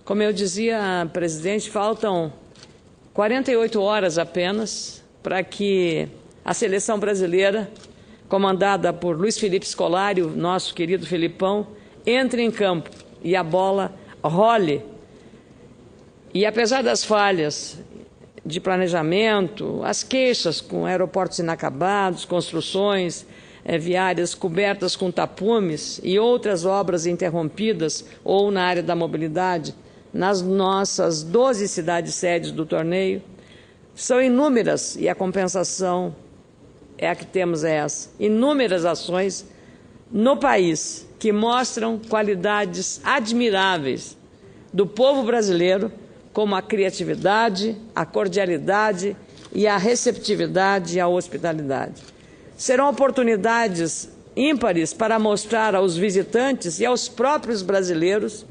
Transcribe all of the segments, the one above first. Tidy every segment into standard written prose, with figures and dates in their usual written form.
Como eu dizia, presidente, faltam 48 horas apenas para que a seleção brasileira, comandada por Luiz Felipe Scolari, o nosso querido Felipão, entre em campo e a bola role. E apesar das falhas de planejamento, as queixas com aeroportos inacabados, construções viárias cobertas com tapumes e outras obras interrompidas ou na área da mobilidade, nas nossas 12 cidades sedes do torneio, são inúmeras, e a compensação é a que temos é essa, inúmeras ações no país que mostram qualidades admiráveis do povo brasileiro, como a criatividade, a cordialidade e a receptividade e a hospitalidade. Serão oportunidades ímpares para mostrar aos visitantes e aos próprios brasileiros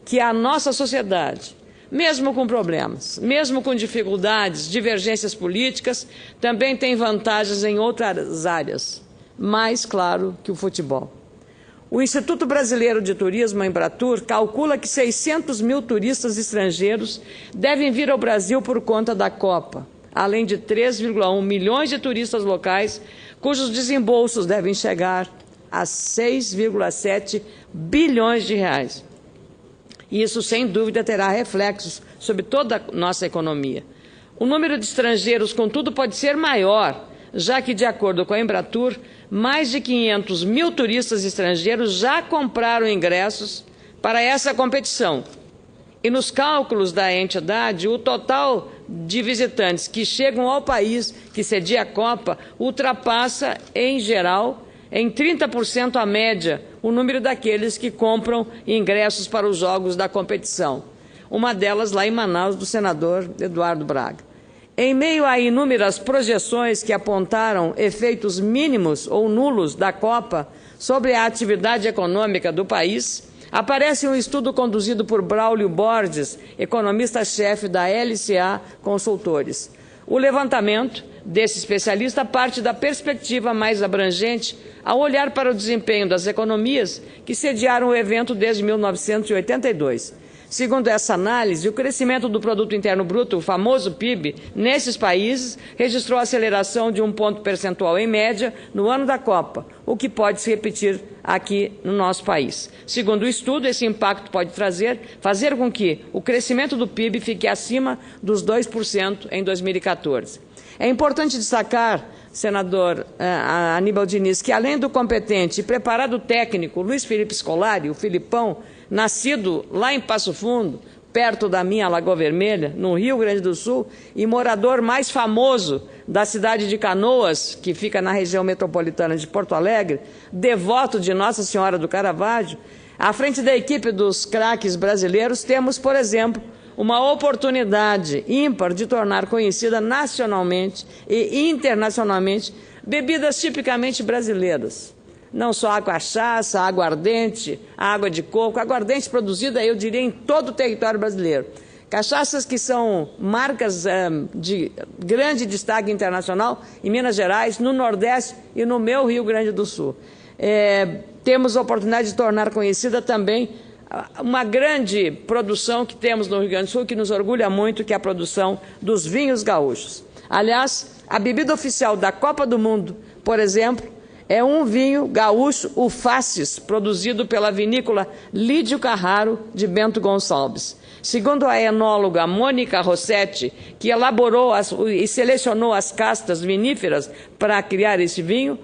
que a nossa sociedade, mesmo com problemas, mesmo com dificuldades, divergências políticas, também tem vantagens em outras áreas, mais claro que o futebol. O Instituto Brasileiro de Turismo, a Embratur, calcula que 600 mil turistas estrangeiros devem vir ao Brasil por conta da Copa, além de 3,1 milhões de turistas locais, cujos desembolsos devem chegar a 6,7 bilhões de reais. E isso, sem dúvida, terá reflexos sobre toda a nossa economia. O número de estrangeiros, contudo, pode ser maior, já que, de acordo com a Embratur, mais de 500 mil turistas estrangeiros já compraram ingressos para essa competição. E nos cálculos da entidade, o total de visitantes que chegam ao país que cedia a Copa ultrapassa, em geral, em 30% a média, o número daqueles que compram ingressos para os jogos da competição. Uma delas lá em Manaus, do senador Eduardo Braga. Em meio a inúmeras projeções que apontaram efeitos mínimos ou nulos da Copa sobre a atividade econômica do país, aparece um estudo conduzido por Braulio Borges, economista-chefe da LCA Consultores. O levantamento desse especialista parte da perspectiva mais abrangente ao olhar para o desempenho das economias que sediaram o evento desde 1982. Segundo essa análise, o crescimento do Produto Interno Bruto, o famoso PIB, nesses países, registrou aceleração de 1 ponto percentual em média no ano da Copa, o que pode se repetir aqui no nosso país. Segundo o estudo, esse impacto pode fazer com que o crescimento do PIB fique acima dos 2% em 2014. É importante destacar, senador Aníbal Diniz, que além do competente e preparado técnico Luiz Felipe Scolari, o Filipão, nascido lá em Passo Fundo, perto da minha Lagoa Vermelha, no Rio Grande do Sul, e morador mais famoso da cidade de Canoas, que fica na região metropolitana de Porto Alegre, devoto de Nossa Senhora do Caravaggio, à frente da equipe dos craques brasileiros, temos, por exemplo, uma oportunidade ímpar de tornar conhecida nacionalmente e internacionalmente bebidas tipicamente brasileiras. Não só a cachaça, a aguardente, a água de coco, a aguardente produzida, eu diria, em todo o território brasileiro. Cachaças que são marcas de grande destaque internacional em Minas Gerais, no Nordeste e no meu Rio Grande do Sul. Temos a oportunidade de tornar conhecida também uma grande produção que temos no Rio Grande do Sul, que nos orgulha muito, que é a produção dos vinhos gaúchos. Aliás, a bebida oficial da Copa do Mundo, por exemplo, é um vinho gaúcho, o Faces, produzido pela vinícola Lídio Carraro, de Bento Gonçalves. Segundo a enóloga Mônica Rossetti, que elaborou e selecionou as castas viníferas para criar esse vinho,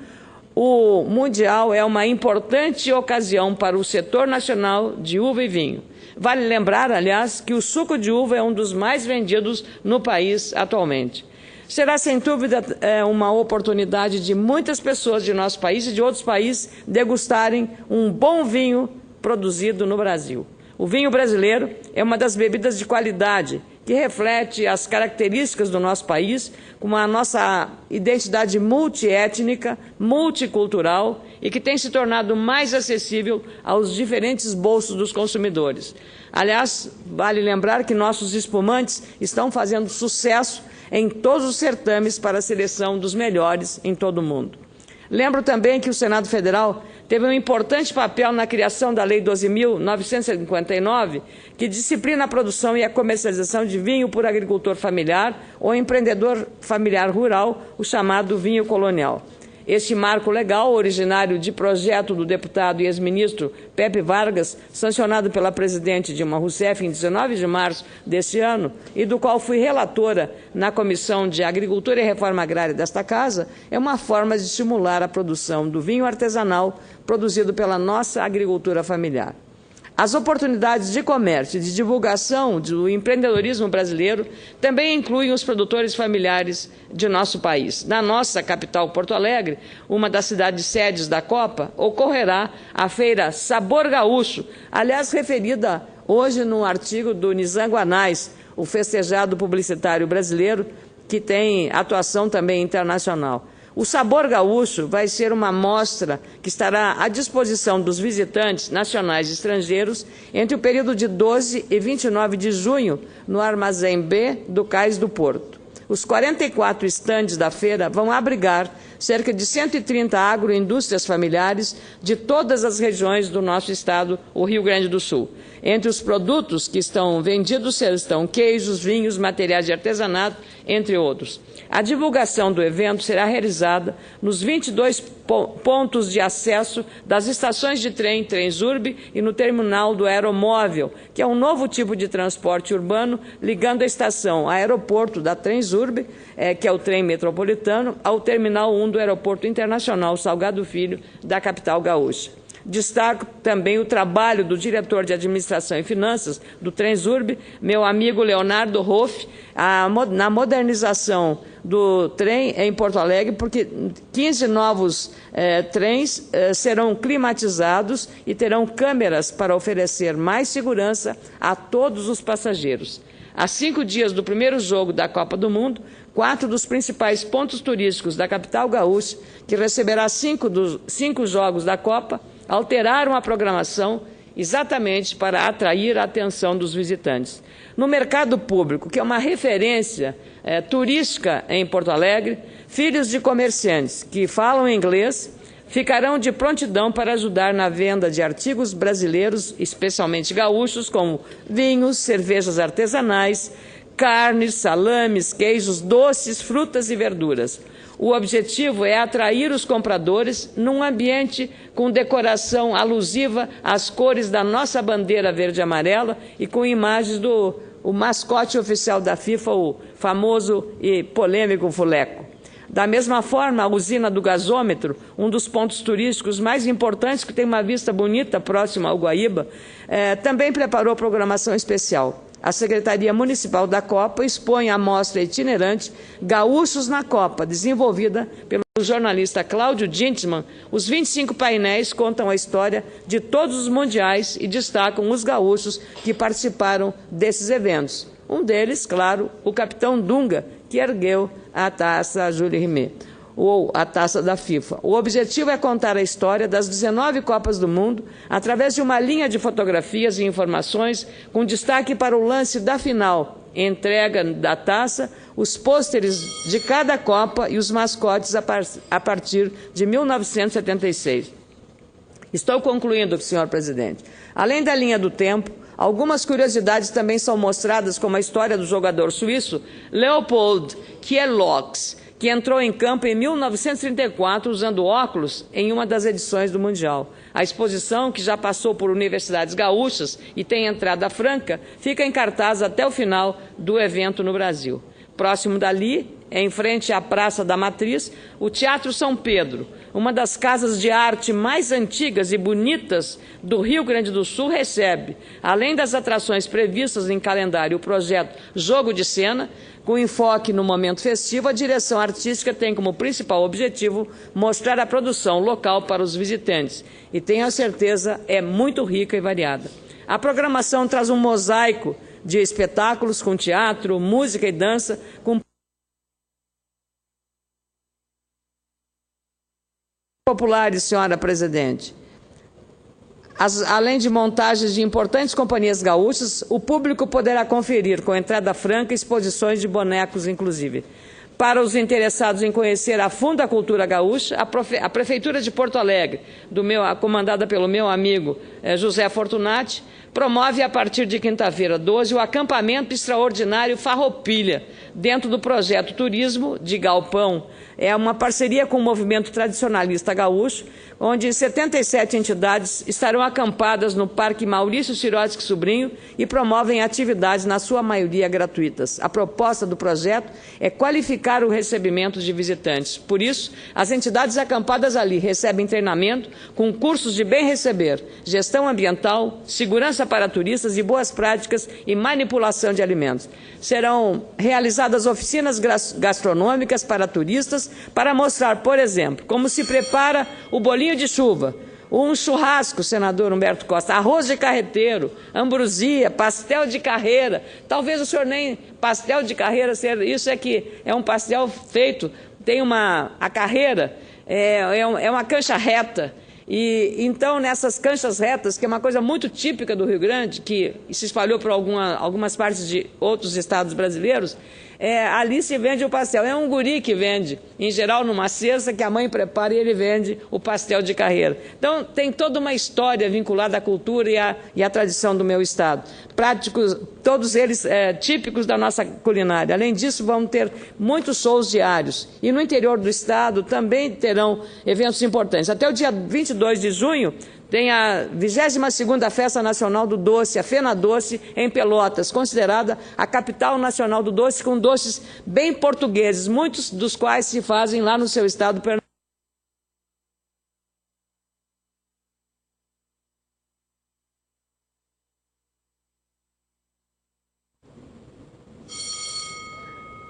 o Mundial é uma importante ocasião para o setor nacional de uva e vinho. Vale lembrar, aliás, que o suco de uva é um dos mais vendidos no país atualmente. Será, sem dúvida, uma oportunidade de muitas pessoas de nosso país e de outros países degustarem um bom vinho produzido no Brasil. O vinho brasileiro é uma das bebidas de qualidade que reflete as características do nosso país, com a nossa identidade multiétnica, multicultural e que tem se tornado mais acessível aos diferentes bolsos dos consumidores. Aliás, vale lembrar que nossos espumantes estão fazendo sucesso em todos os certames para a seleção dos melhores em todo o mundo. Lembro também que o Senado Federal teve um importante papel na criação da Lei 12.959, que disciplina a produção e a comercialização de vinho por agricultor familiar ou empreendedor familiar rural, o chamado vinho colonial. Este marco legal, originário de projeto do deputado e ex-ministro Pepe Vargas, sancionado pela presidente Dilma Rousseff em 19 de março deste ano, e do qual fui relatora na Comissão de Agricultura e Reforma Agrária desta Casa, é uma forma de estimular a produção do vinho artesanal produzido pela nossa agricultura familiar. As oportunidades de comércio e de divulgação do empreendedorismo brasileiro também incluem os produtores familiares de nosso país. Na nossa capital, Porto Alegre, uma das cidades sedes da Copa, ocorrerá a feira Sabor Gaúcho, aliás, referida hoje no artigo do Nizam Guanais, o festejado publicitário brasileiro, que tem atuação também internacional. O Sabor Gaúcho vai ser uma mostra que estará à disposição dos visitantes nacionais e estrangeiros entre o período de 12 e 29 de junho, no Armazém B do Cais do Porto. Os 44 estandes da feira vão abrigar cerca de 130 agroindústrias familiares de todas as regiões do nosso estado, o Rio Grande do Sul. Entre os produtos que estão vendidos estão queijos, vinhos, materiais de artesanato, entre outros. A divulgação do evento será realizada nos 22 pontos de acesso das estações de trem Transurb e no terminal do Aeromóvel, que é um novo tipo de transporte urbano ligando a estação aeroporto da Transurb, que é o trem metropolitano, ao terminal 1 do Aeroporto Internacional Salgado Filho, da capital gaúcha. Destaco também o trabalho do diretor de Administração e Finanças do Transurb, meu amigo Leonardo Hoff, na modernização do trem em Porto Alegre, porque 15 novos trens serão climatizados e terão câmeras para oferecer mais segurança a todos os passageiros. Há 5 dias do primeiro jogo da Copa do Mundo, 4 dos principais pontos turísticos da capital gaúcha, que receberá 5 jogos da Copa, alteraram a programação exatamente para atrair a atenção dos visitantes. No mercado público, que é uma referência turística em Porto Alegre, filhos de comerciantes que falam inglês ficarão de prontidão para ajudar na venda de artigos brasileiros, especialmente gaúchos, como vinhos, cervejas artesanais, carnes, salames, queijos, doces, frutas e verduras. O objetivo é atrair os compradores num ambiente com decoração alusiva às cores da nossa bandeira verde e amarela e com imagens do mascote oficial da FIFA, o famoso e polêmico Fuleco. Da mesma forma, a usina do gasômetro, um dos pontos turísticos mais importantes, que tem uma vista bonita próxima ao Guaíba, também preparou programação especial. A Secretaria Municipal da Copa expõe a mostra itinerante Gaúchos na Copa, desenvolvida pelo jornalista Cláudio Dintzmann. Os 25 painéis contam a história de todos os mundiais e destacam os gaúchos que participaram desses eventos. Um deles, claro, o capitão Dunga, que ergueu a taça Jules Rimet, ou a taça da FIFA. O objetivo é contar a história das 19 Copas do Mundo através de uma linha de fotografias e informações com destaque para o lance da final, entrega da taça, os pôsteres de cada Copa e os mascotes a partir de 1976. Estou concluindo, senhor presidente. Além da linha do tempo, algumas curiosidades também são mostradas, como a história do jogador suíço Leopold Kiellox, que entrou em campo em 1934 usando óculos em uma das edições do Mundial. A exposição, que já passou por universidades gaúchas e tem entrada franca, fica em cartaz até o final do evento no Brasil. Próximo dali, em frente à Praça da Matriz, o Teatro São Pedro, uma das casas de arte mais antigas e bonitas do Rio Grande do Sul, recebe, além das atrações previstas em calendário, o projeto Jogo de Cena. Com enfoque no momento festivo, a direção artística tem como principal objetivo mostrar a produção local para os visitantes e, tenho a certeza, é muito rica e variada. A programação traz um mosaico de espetáculos com teatro, música e dança, com populares, senhora presidente. Além de montagens de importantes companhias gaúchas, o público poderá conferir, com entrada franca, exposições de bonecos, inclusive. Para os interessados em conhecer a fundo a cultura gaúcha, a Prefeitura de Porto Alegre, comandada pelo meu amigo José Fortunati, promove a partir de quinta-feira, 12, o acampamento extraordinário Farroupilha, dentro do projeto Turismo de Galpão. É uma parceria com o movimento tradicionalista gaúcho, onde 77 entidades estarão acampadas no Parque Maurício Sirotsky Sobrinho e promovem atividades, na sua maioria, gratuitas. A proposta do projeto é qualificar o recebimento de visitantes. Por isso, as entidades acampadas ali recebem treinamento com cursos de bem receber, gestão ambiental, segurança para turistas e boas práticas e manipulação de alimentos. Serão realizadas oficinas gastronômicas para turistas para mostrar, por exemplo, como se prepara o bolinho de chuva, um churrasco, senador Humberto Costa, arroz de carreteiro, ambrosia, pastel de carreira. Talvez o senhor nem pastel de carreira, isso é que é um pastel feito, tem a carreira, é uma cancha reta. E então, nessas canchas retas, que é uma coisa muito típica do Rio Grande, que se espalhou por algumas partes de outros estados brasileiros, ali se vende o pastel. É um guri que vende, em geral numa cesta que a mãe prepara, e ele vende o pastel de carreira. Então, tem toda uma história vinculada à cultura e à tradição do meu estado. Práticos, todos eles típicos da nossa culinária. Além disso, vamos ter muitos shows diários. E no interior do estado também terão eventos importantes. Até o dia 22 de junho, tem a 22ª Festa Nacional do Doce, a Fena Doce, em Pelotas, considerada a capital nacional do doce, com doces bem portugueses, muitos dos quais se fazem lá no seu estado.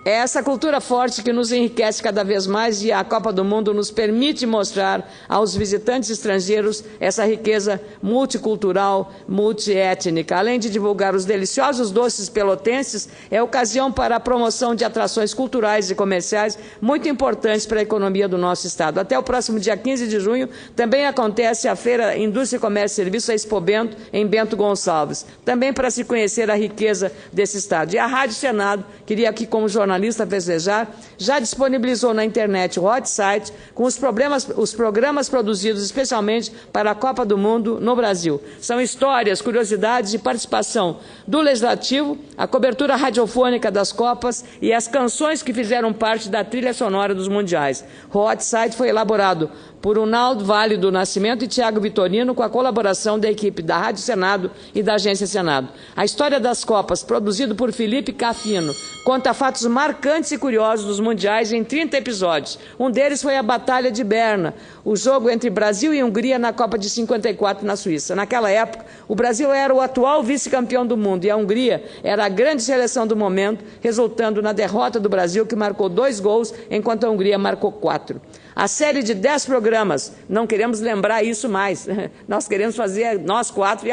É essa cultura forte que nos enriquece cada vez mais, e a Copa do Mundo nos permite mostrar aos visitantes estrangeiros essa riqueza multicultural, multiétnica. Além de divulgar os deliciosos doces pelotenses, é ocasião para a promoção de atrações culturais e comerciais muito importantes para a economia do nosso estado. Até o próximo dia 15 de junho também acontece a Feira Indústria, Comércio e Serviços, a Expo Bento, em Bento Gonçalves, também para se conhecer a riqueza desse estado. E a Rádio Senado, queria aqui como jornalista festejar, já disponibilizou na internet o hot site com os programas produzidos especialmente para a Copa do Mundo no Brasil. São histórias, curiosidades e participação do Legislativo, a cobertura radiofônica das Copas e as canções que fizeram parte da trilha sonora dos Mundiais. O hot site foi elaborado por Unaldo Vale do Nascimento e Tiago Vitorino, com a colaboração da equipe da Rádio Senado e da Agência Senado. A história das Copas, produzido por Felipe Cafino, conta fatos marcantes e curiosos dos mundiais em 30 episódios. Um deles foi a Batalha de Berna, o jogo entre Brasil e Hungria na Copa de 54 na Suíça. Naquela época, o Brasil era o atual vice-campeão do mundo e a Hungria era a grande seleção do momento, resultando na derrota do Brasil, que marcou 2 gols, enquanto a Hungria marcou 4. A série de 10 programas, não queremos lembrar isso mais, nós queremos fazer nós 4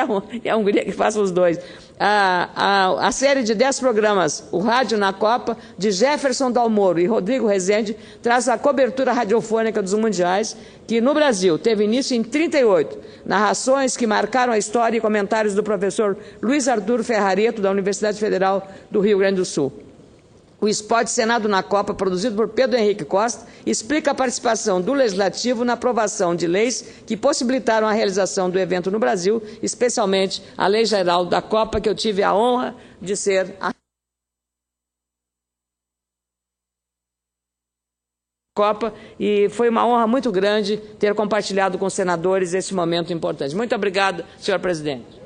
e a Hungria que faça os 2. A série de 10 programas, o Rádio na Copa, de Jefferson Dalmoro e Rodrigo Rezende, traz a cobertura radiofônica dos mundiais, que no Brasil teve início em 38, narrações que marcaram a história e comentários do professor Luiz Arthur Ferrareto, da Universidade Federal do Rio Grande do Sul. O spot Senado na Copa, produzido por Pedro Henrique Costa, explica a participação do Legislativo na aprovação de leis que possibilitaram a realização do evento no Brasil, especialmente a Lei Geral da Copa, que eu tive a honra de ser a Copa, e foi uma honra muito grande ter compartilhado com os senadores esse momento importante. Muito obrigado, senhor presidente.